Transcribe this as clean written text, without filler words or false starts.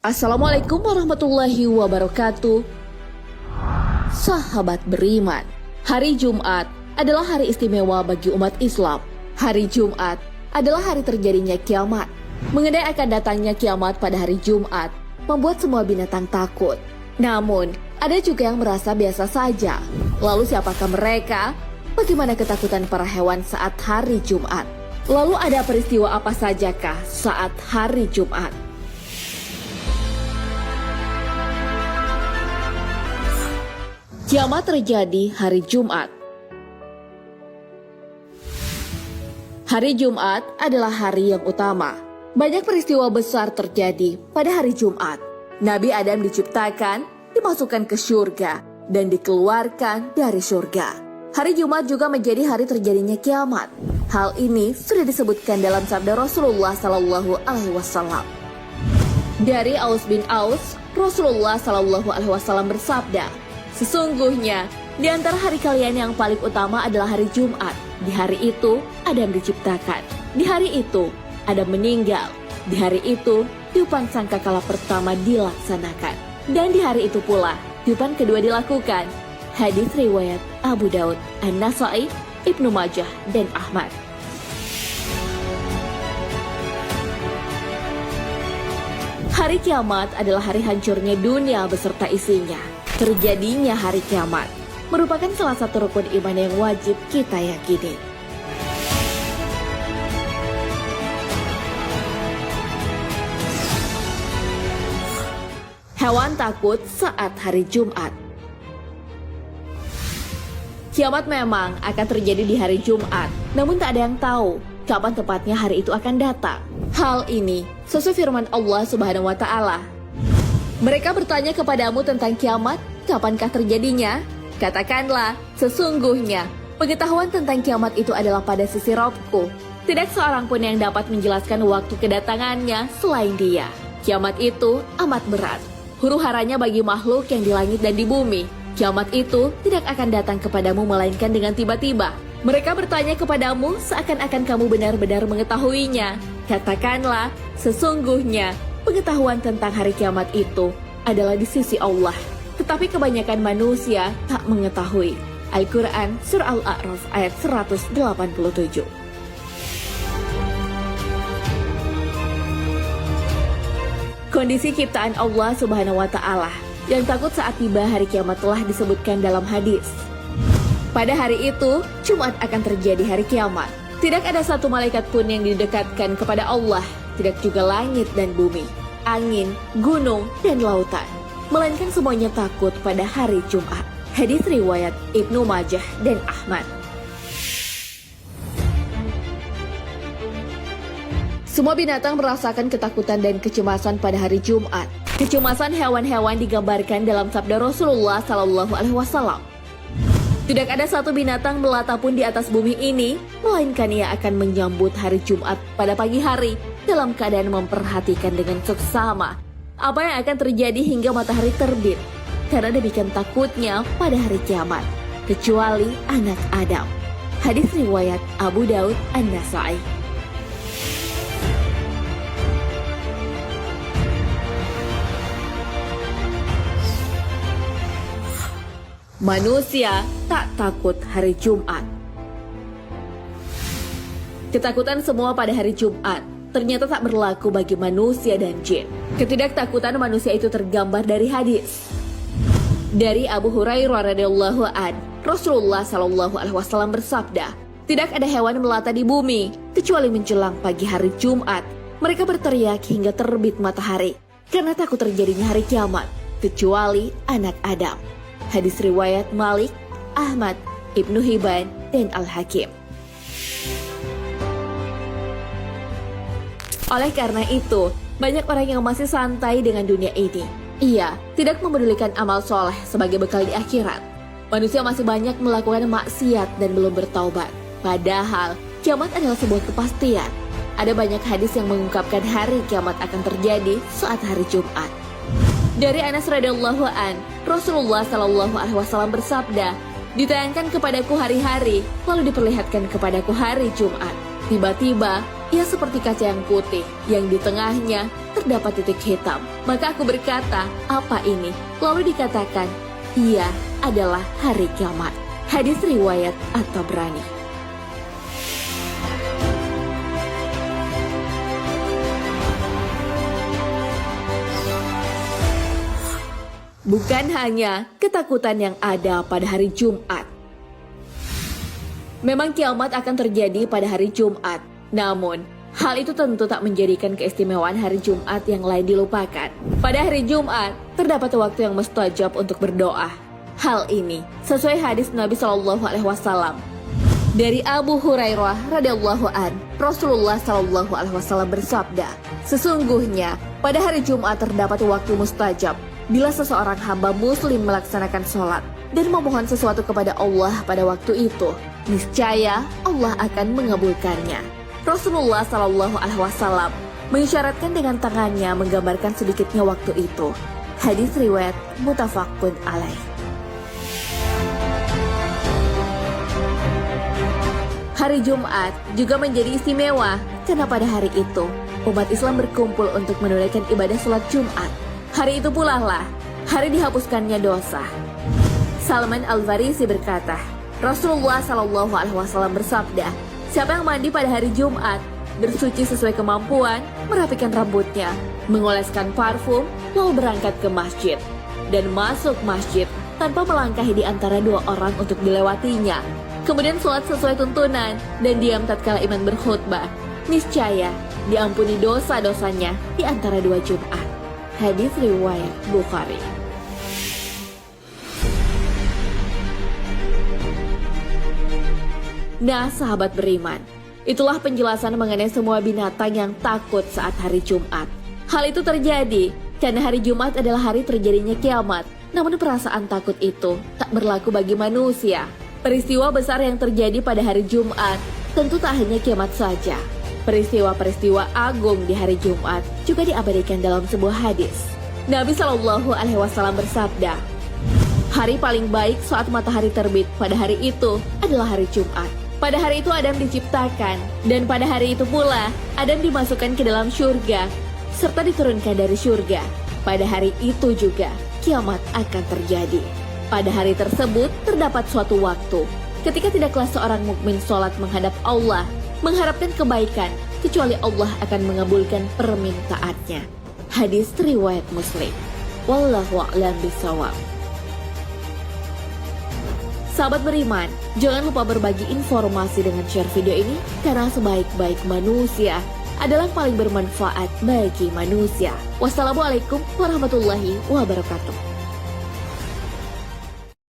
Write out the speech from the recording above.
Assalamualaikum warahmatullahi wabarakatuh. Sahabat beriman, hari Jumat adalah hari istimewa bagi umat Islam. Hari Jumat adalah hari terjadinya kiamat. Mengenai akan datangnya kiamat pada hari Jumat membuat semua binatang takut. Namun, ada juga yang merasa biasa saja. Lalu siapakah mereka? Bagaimana ketakutan para hewan saat hari Jumat? Lalu ada peristiwa apa sajakah saat hari Jumat? Kiamat terjadi hari Jumat. Hari Jumat adalah hari yang utama. Banyak peristiwa besar terjadi pada hari Jumat. Nabi Adam diciptakan, dimasukkan ke surga, dan dikeluarkan dari surga. Hari Jumat juga menjadi hari terjadinya kiamat. Hal ini sudah disebutkan dalam sabda Rasulullah SAW. Dari Aus bin Aus, Rasulullah SAW bersabda, "Sesungguhnya, di antara hari kalian yang paling utama adalah hari Jumat. Di hari itu, Adam diciptakan. Di hari itu, Adam meninggal. Di hari itu, tiupan sangkakala pertama dilaksanakan. Dan di hari itu pula, tiupan kedua dilakukan." Hadis riwayat Abu Daud, An-Nasai, Ibnu Majah, dan Ahmad. Hari kiamat adalah hari hancurnya dunia beserta isinya. Terjadinya hari kiamat merupakan salah satu rukun iman yang wajib kita yakini. Hewan takut saat hari Jumat. Kiamat memang akan terjadi di hari Jumat, namun tak ada yang tahu kapan tepatnya hari itu akan datang. Hal ini sesuai firman Allah Subhanahu wa Ta'ala. Mereka bertanya kepadamu tentang kiamat, kapankah terjadinya? Katakanlah, sesungguhnya pengetahuan tentang kiamat itu adalah pada sisi Rabbku. Tidak seorang pun yang dapat menjelaskan waktu kedatangannya selain Dia. Kiamat itu amat berat, huru-haranya bagi makhluk yang di langit dan di bumi. Kiamat itu tidak akan datang kepadamu melainkan dengan tiba-tiba. Mereka bertanya kepadamu seakan-akan kamu benar-benar mengetahuinya. Katakanlah, sesungguhnya pengetahuan tentang hari kiamat itu adalah di sisi Allah, tetapi kebanyakan manusia tak mengetahui. Al-Quran Surah Al-A'raf ayat 187. Kondisi ciptaan Allah Subhanahu wa Ta'ala yang takut saat tiba hari kiamat telah disebutkan dalam hadis. Pada hari itu, Jumat akan terjadi hari kiamat. Tidak ada satu malaikat pun yang didekatkan kepada Allah, tidak juga langit dan bumi, angin, gunung, dan lautan, melainkan semuanya takut pada hari Jumat. Hadis riwayat Ibnu Majah dan Ahmad. Semua binatang merasakan ketakutan dan kecemasan pada hari Jumat. Kecemasan hewan-hewan digambarkan dalam sabda Rasulullah SAW. Tidak ada satu binatang melata pun di atas bumi ini, melainkan ia akan menyambut hari Jumat pada pagi hari dalam keadaan memperhatikan dengan seksama apa yang akan terjadi hingga matahari terbit. Karena demikian takutnya pada hari kiamat, kecuali anak Adam. Hadis riwayat Abu Daud, An-Nasai. Manusia tak takut hari Jumat. Ketakutan semua pada hari Jumat ternyata tak berlaku bagi manusia dan jin. Ketidaktakutan manusia itu tergambar dari hadis. Dari Abu Hurairah radhiyallahu an, Rasulullah SAW bersabda, "Tidak ada hewan melata di bumi kecuali menjelang pagi hari Jumat. Mereka berteriak hingga terbit matahari karena takut terjadinya hari kiamat, kecuali anak Adam." Hadis riwayat Malik, Ahmad, Ibnu Hibban, dan Al-Hakim. Oleh karena itu, banyak orang yang masih santai dengan dunia ini. Ia tidak memedulikan amal soleh sebagai bekal di akhirat. Manusia masih banyak melakukan maksiat dan belum bertaubat. Padahal, kiamat adalah sebuah kepastian. Ada banyak hadis yang mengungkapkan hari kiamat akan terjadi saat hari Jumat. Dari Anas radhiyallahu an, Rasulullah SAW bersabda, "Ditayangkan kepadaku hari-hari, lalu diperlihatkan kepadaku hari Jumat. Tiba-tiba ia seperti kaca yang putih, yang di tengahnya terdapat titik hitam. Maka aku berkata, apa ini? Lalu dikatakan, ia adalah hari kiamat. Hadis riwayat At-Tabrani. Bukan hanya ketakutan yang ada pada hari Jumat. Memang kiamat akan terjadi pada hari Jumat. Namun, hal itu tentu tak menjadikan keistimewaan hari Jumat yang lain dilupakan. Pada hari Jumat, terdapat waktu yang mustajab untuk berdoa. Hal ini sesuai hadis Nabi Shallallahu Alaihi Wasallam dari Abu Hurairah radhiyallahu an. Rasulullah Shallallahu Alaihi Wasallam bersabda, sesungguhnya pada hari Jumat terdapat waktu mustajab bila seseorang hamba muslim melaksanakan sholat dan memohon sesuatu kepada Allah pada waktu itu, niscaya Allah akan mengabulkannya. Rasulullah Shallallahu Alaihi Wasallam mengisyaratkan dengan tangannya menggambarkan sedikitnya waktu itu. Hadis riwayat muttafaqun alaih. Hari Jumat juga menjadi istimewa karena pada hari itu umat Islam berkumpul untuk menunaikan ibadah sholat Jumat. Hari itu pula lah hari dihapuskannya dosa. Salman Al-Farisi berkata, Rasulullah Shallallahu Alaihi Wasallam bersabda, siapa yang mandi pada hari Jumat, bersuci sesuai kemampuan, merapikan rambutnya, mengoleskan parfum, lalu berangkat ke masjid, dan masuk masjid tanpa melangkahi di antara dua orang untuk dilewatinya, kemudian sholat sesuai tuntunan, dan diam tatkala imam berkhutbah, niscaya diampuni dosa-dosanya di antara dua Jumat. Hadis riwayat Bukhari. Nah, sahabat beriman, itulah penjelasan mengenai semua binatang yang takut saat hari Jumat. Hal itu terjadi karena hari Jumat adalah hari terjadinya kiamat. Namun perasaan takut itu tak berlaku bagi manusia. Peristiwa besar yang terjadi pada hari Jumat tentu tak hanya kiamat saja. Peristiwa-peristiwa agung di hari Jumat juga diabadikan dalam sebuah hadis. Nabi Shallallahu Alaihi Wasallam bersabda, hari paling baik saat matahari terbit pada hari itu adalah hari Jumat. Pada hari itu Adam diciptakan, dan pada hari itu pula Adam dimasukkan ke dalam syurga, serta diturunkan dari syurga. Pada hari itu juga kiamat akan terjadi. Pada hari tersebut terdapat suatu waktu ketika tidaklah seorang mukmin sholat menghadap Allah, mengharapkan kebaikan, kecuali Allah akan mengabulkan permintaannya. Hadis riwayat Muslim. Wallahu a'lam bishawab. Sahabat beriman, jangan lupa berbagi informasi dengan share video ini, karena sebaik-baik manusia adalah paling bermanfaat bagi manusia. Wassalamualaikum warahmatullahi wabarakatuh.